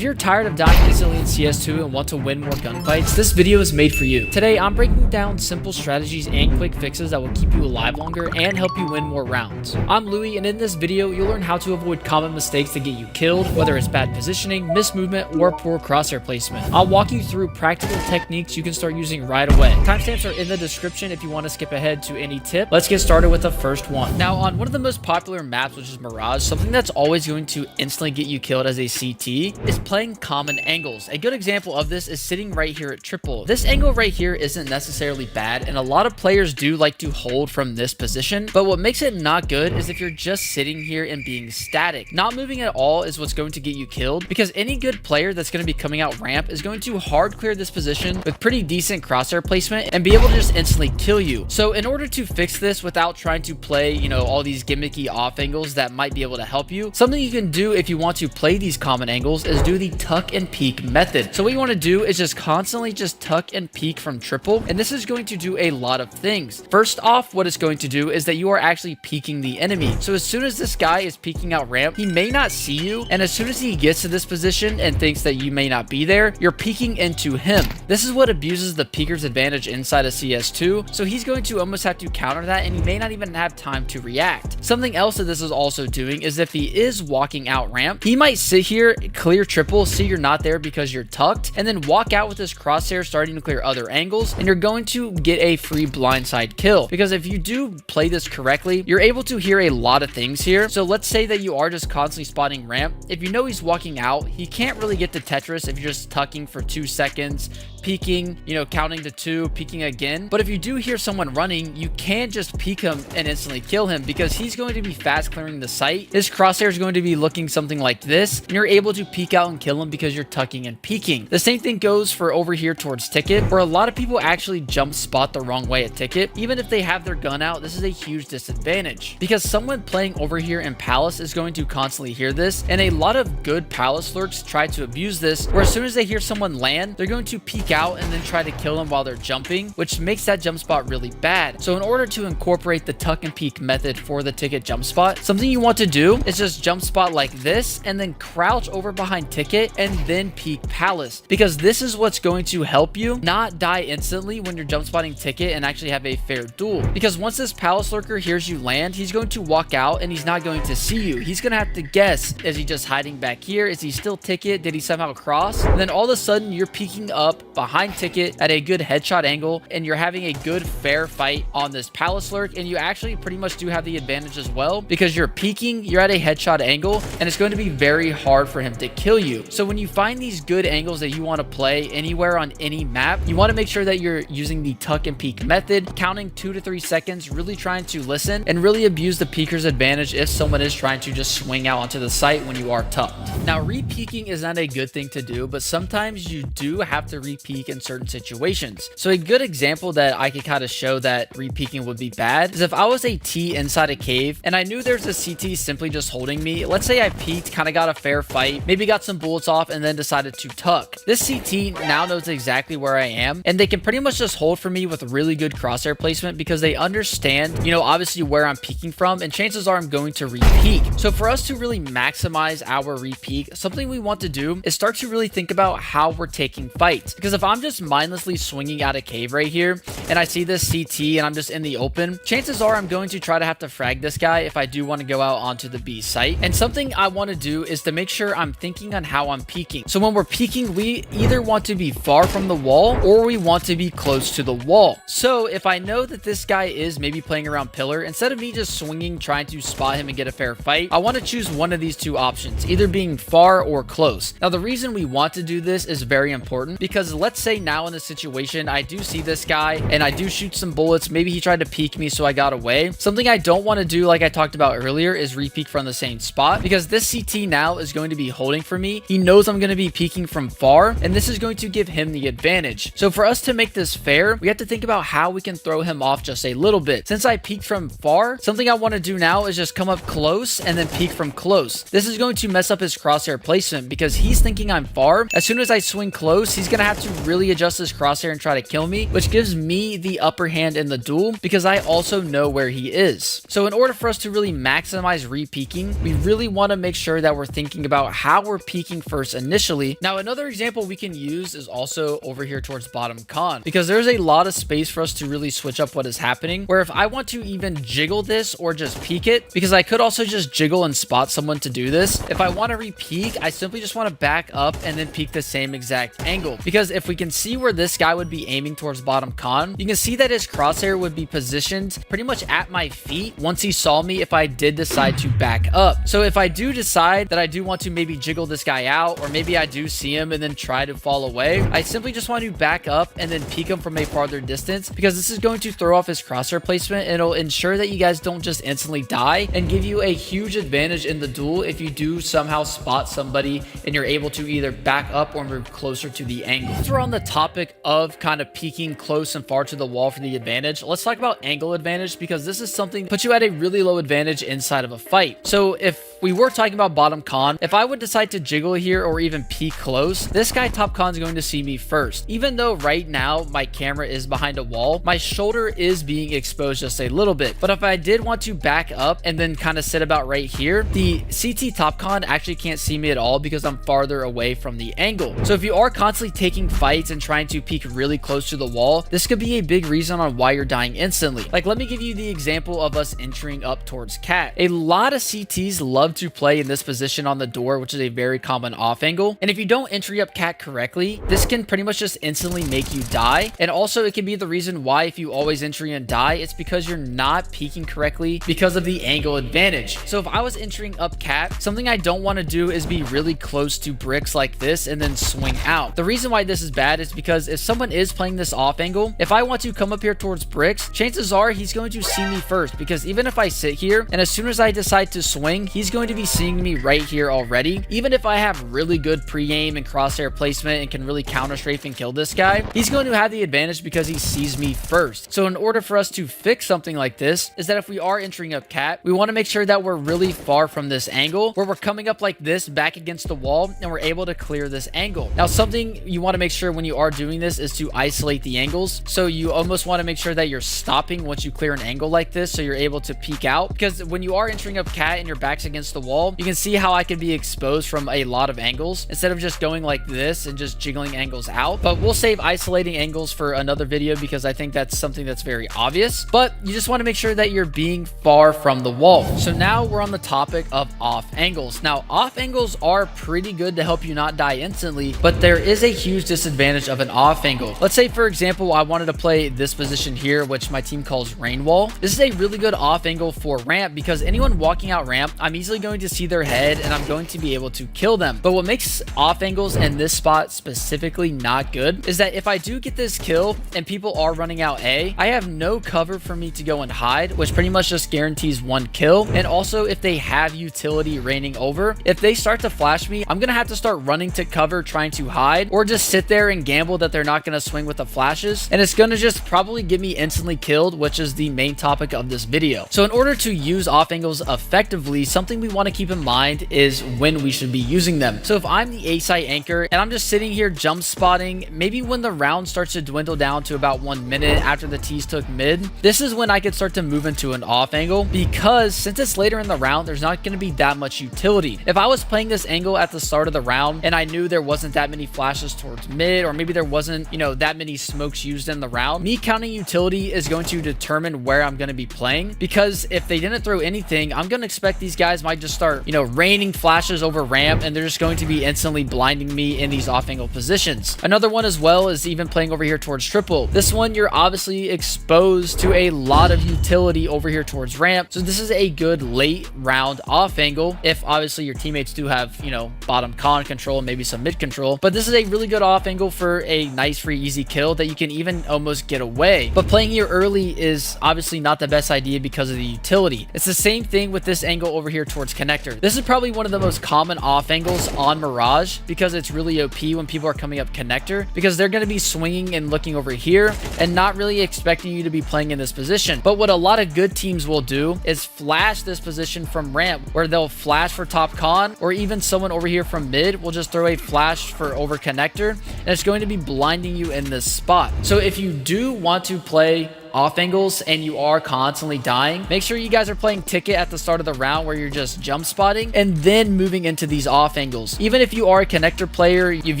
If you're tired of dying instantly in CS2 and want to win more gunfights, this video is made for you. Today, I'm breaking down simple strategies and quick fixes that will keep you alive longer and help you win more rounds. I'm Louis, and in this video, you'll learn how to avoid common mistakes that get you killed, whether it's bad positioning, missed movement, or poor crosshair placement. I'll walk you through practical techniques you can start using right away. Timestamps are in the description if you want to skip ahead to any tip. Let's get started with the first one. Now, on one of the most popular maps, which is Mirage, something that's always going to instantly get you killed as a CT is playing common angles. A good example of this is sitting right here at triple. This angle right here isn't necessarily bad, and a lot of players do like to hold from this position, but what makes it not good is if you're just sitting here and being static. Not moving at all is what's going to get you killed, because any good player that's going to be coming out ramp is going to hard clear this position with pretty decent crosshair placement and be able to just instantly kill you. So in order to fix this without trying to play, all these gimmicky off angles that might be able to help you, something you can do if you want to play these common angles is do the tuck and peek method. So what you want to do is just constantly just tuck and peek from triple, and this is going to do a lot of things. First off, what it's going to do is that you are actually peeking the enemy. So as soon as this guy is peeking out ramp, he may not see you, and as soon as he gets to this position and thinks that you may not be there, you're peeking into him. This is what abuses the peeker's advantage inside of CS2, so he's going to almost have to counter that, and he may not even have time to react. Something else that this is also doing is if he is walking out ramp, he might sit here, clear triple, see you're not there because you're tucked, and then walk out with his crosshair starting to clear other angles, and you're going to get a free blindside kill. Because if you do play this correctly, you're able to hear a lot of things here. So let's say that you are just constantly spotting ramp. If you know he's walking out, he can't really get to Tetris if you're just tucking for 2 seconds, peeking, counting to 2, peeking again. But if you do hear someone running, you can't just peek him and instantly kill him, because he's going to be fast clearing the site. His crosshair is going to be looking something like this, and you're able to peek out and kill him because you're tucking and peeking. The same thing goes for over here towards Ticket, where a lot of people actually jump spot the wrong way at Ticket. Even if they have their gun out, this is a huge disadvantage, because someone playing over here in Palace is going to constantly hear this, and a lot of good Palace lurks try to abuse this, where as soon as they hear someone land, they're going to peek out and then try to kill them while they're jumping, which makes that jump spot really bad. So in order to incorporate the tuck and peek method for the Ticket jump spot, something you want to do is just jump spot like this and then crouch over behind Ticket and then peek Palace, because this is what's going to help you not die instantly when you're jump spotting Ticket and actually have a fair duel. Because once this Palace lurker hears you land, he's going to walk out and he's not going to see you. He's going to have to guess, is he just hiding back here? Is he still Ticket? Did he somehow cross? And then all of a sudden you're peeking up behind Ticket at a good headshot angle, and you're having a good fair fight on this Palace lurk, and you actually pretty much do have the advantage as well, because you're peeking, you're at a headshot angle, and it's going to be very hard for him to kill you. So when you find these good angles that you want to play anywhere on any map, you want to make sure that you're using the tuck and peek method, counting 2 to 3 seconds, really trying to listen and really abuse the peeker's advantage if someone is trying to just swing out onto the site when you are tucked. Now, re-peeking is not a good thing to do, but sometimes you do have to re-peek in certain situations. So a good example that I could kind of show that re-peeking would be bad is if I was a T inside a cave and I knew there's a CT simply just holding me. Let's say I peeked, kind of got a fair fight, maybe got some bullets off, and then decided to tuck. This CT now knows exactly where I am, and they can pretty much just hold for me with really good crosshair placement, because they understand, obviously where I'm peeking from, and chances are I'm going to re-peek. So for us to really maximize our re-peek, something we want to do is start to really think about how we're taking fights. Because if I'm just mindlessly swinging out a cave right here and I see this CT and I'm just in the open, chances are I'm going to try to have to frag this guy if I do want to go out onto the B site. And something I want to do is to make sure I'm thinking on how I'm peeking. So when we're peeking, we either want to be far from the wall or we want to be close to the wall. So if I know that this guy is maybe playing around pillar, instead of me just swinging trying to spot him and get a fair fight, I want to choose one of these two options, either being far or close. Now the reason we want to do this is very important, because let's say now in this situation I do see this guy and I do shoot some bullets, maybe he tried to peek me so I got away. Something I don't want to do, like I talked about earlier, is re-peek from the same spot, because this CT now is going to be holding for me. He knows I'm going to be peeking from far, and this is going to give him the advantage. So for us to make this fair, we have to think about how we can throw him off just a little bit. Since I peeked from far, something I want to do now is just come up close and then peek from close. This is going to mess up his crosshair placement, because he's thinking I'm far. As soon as I swing close, he's going to have to really adjust his crosshair and try to kill me, which gives me the upper hand in the duel, because I also know where he is. So in order for us to really maximize re-peeking, we really want to make sure that we're thinking about how we're peeking peeking first initially. Now, another example we can use is also over here towards bottom con, because there's a lot of space for us to really switch up what is happening, where if I want to even jiggle this or just peek it, because I could also just jiggle and spot someone to do this. If I want to re-peek, I simply just want to back up and then peek the same exact angle, because if we can see where this guy would be aiming towards bottom con, you can see that his crosshair would be positioned pretty much at my feet once he saw me if I did decide to back up. So if I do decide that I do want to maybe jiggle this guy out, or maybe I do see him and then try to fall away, I simply just want to back up and then peek him from a farther distance, because this is going to throw off his crosshair placement and it'll ensure that you guys don't just instantly die, and give you a huge advantage in the duel if you do somehow spot somebody and you're able to either back up or move closer to the angle. Since we're on the topic of kind of peeking close and far to the wall for the advantage, let's talk about angle advantage, because this is something that puts you at a really low advantage inside of a fight. So if we were talking about bottom con, if I would decide to jiggle here or even peek close, this guy top con is going to see me first. Even though right now my camera is behind a wall, my shoulder is being exposed just a little bit. But if I did want to back up and then kind of sit about right here, the CT top con actually can't see me at all because I'm farther away from the angle. So if you are constantly taking fights and trying to peek really close to the wall, this could be a big reason on why you're dying instantly. Like, let me give you the example of us entering up towards cat. A lot of CTs love to play in this position on the door, which is a very common off angle. And if you don't entry up cat correctly, this can pretty much just instantly make you die. And also it can be the reason why if you always entry and die, it's because you're not peeking correctly because of the angle advantage. So if I was entering up cat, something I don't want to do is be really close to bricks like this and then swing out. The reason why this is bad is because if someone is playing this off angle, if I want to come up here towards bricks, chances are he's going to see me first, because even if I sit here and as soon as I decide to swing, he's going to be seeing me right here already. Even if I have really good pre-aim and crosshair placement and can really counter strafe and kill this guy, he's going to have the advantage because he sees me first. So in order for us to fix something like this, is that if we are entering up cat, we want to make sure that we're really far from this angle, where we're coming up like this back against the wall and we're able to clear this angle. Now, something you want to make sure when you are doing this is to isolate the angles. So you almost want to make sure that you're stopping once you clear an angle like this, so you're able to peek out, because when you are entering up cat and your back's against the wall, you can see how I can be exposed from a lot of angles instead of just going like this and just jiggling angles out. But we'll save isolating angles for another video, because I think that's something that's very obvious. But you just want to make sure that you're being far from the wall. So now we're on the topic of off angles. Now, off angles are pretty good to help you not die instantly, but there is a huge disadvantage of an off angle. Let's say, for example, I wanted to play this position here, which my team calls rain wall. This is a really good off angle for ramp, because anyone walking out ramp, I'm easily going to see their head and I'm going to be able to kill them. But what makes off angles in this spot specifically not good is that if I do get this kill and people are running out A, I have no cover for me to go and hide, which pretty much just guarantees one kill. And also, if they have utility raining over, if they start to flash me, I'm gonna have to start running to cover trying to hide, or just sit there and gamble that they're not gonna swing with the flashes, and it's gonna just probably get me instantly killed, which is the main topic of this video. So in order to use off angles effectively, something we want to keep in mind is when we should be using them. So if I'm the A site anchor and I'm just sitting here jump spotting, maybe when the round starts to dwindle down to about 1 minute after the tees took mid, this is when I could start to move into an off angle, because since it's later in the round, there's not going to be that much utility. If I was playing this angle at the start of the round and I knew there wasn't that many flashes towards mid, or maybe there wasn't, you know, that many smokes used in the round, me counting utility is going to determine where I'm going to be playing, because if they didn't throw anything, I'm going to expect these guys might just start, you know, raining flashes over ramp, and they're just going to be instantly blinding me in these off angle positions. Another one as well is even playing over here towards triple. This one, you're obviously exposed to a lot of utility over here towards ramp, so this is a good late round off angle if obviously your teammates do have, you know, bottom con control and maybe some mid control. But this is a really good off angle for a nice free easy kill that you can even almost get away. But playing here early is obviously not the best idea because of the utility. It's the same thing with this angle over here towards connector. This is probably one of the most common off angles on Mirage, because it's really OP when people are coming up connector, because they're going to be swinging and looking over here and not really expecting you to be playing in this position. But what a lot of good teams will do is flash this position from ramp, where they'll flash for top con, or even someone over here from mid will just throw a flash for over connector, and it's going to be blinding you in this spot. So if you do want to play off angles and you are constantly dying, make sure you guys are playing ticket at the start of the round where you're just jump spotting and then moving into these off angles. Even if you are a connector player, you've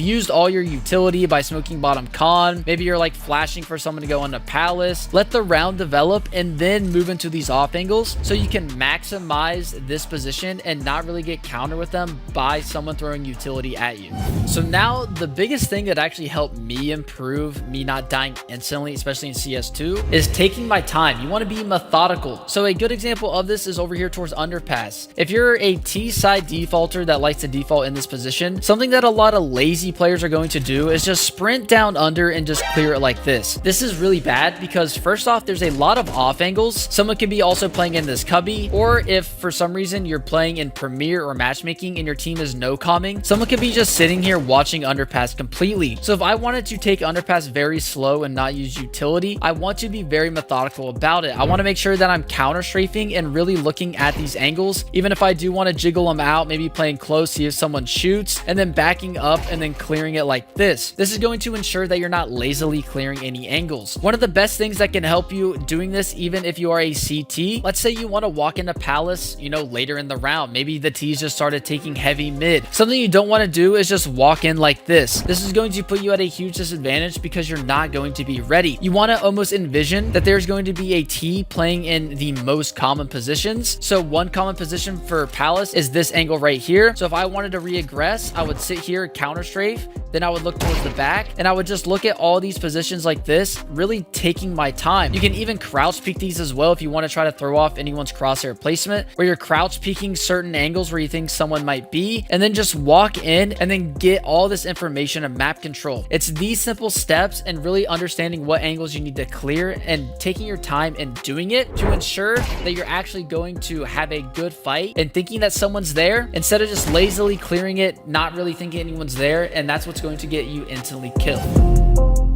used all your utility by smoking bottom con, maybe you're like flashing for someone to go into palace, let the round develop and then move into these off angles so you can maximize this position and not really get countered with them by someone throwing utility at you. So now the biggest thing that actually helped me improve me not dying instantly, especially in CS2, is taking my time. You want to be methodical. So a good example of this is over here towards underpass. If you're a T side defaulter that likes to default in this position, something that a lot of lazy players are going to do is just sprint down under and just clear it like this. This is really bad because first off, there's a lot of off angles. Someone could be also playing in this cubby, or if for some reason you're playing in Premier or matchmaking and your team is no calming, someone could be just sitting here watching underpass completely. So if I wanted to take underpass very slow and not use utility, I want to be very methodical about it. I want to make sure that I'm counter strafing and really looking at these angles. Even if I do want to jiggle them out, maybe playing close, see if someone shoots, and then backing up and then clearing it like this. This is going to ensure that you're not lazily clearing any angles. One of the best things that can help you doing this, even if you are a CT, let's say you want to walk into palace, you know, later in the round, maybe the T's just started taking heavy mid. Something you don't want to do is just walk in like this. This is going to put you at a huge disadvantage because you're not going to be ready. You want to almost envision that there's going to be a T playing in the most common positions. So one common position for palace is this angle right here. So if I wanted to reaggress, I would sit here, counter strafe, then I would look towards the back and I would just look at all these positions like this, really taking my time. You can even crouch peek these as well if you want to try to throw off anyone's crosshair placement, where you're crouch peeking certain angles where you think someone might be, and then just walk in and then get all this information and map control. It's these simple steps and really understanding what angles you need to clear and taking your time and doing it to ensure that you're actually going to have a good fight and thinking that someone's there instead of just lazily clearing it, not really thinking anyone's there, and that's what's going to get you instantly killed.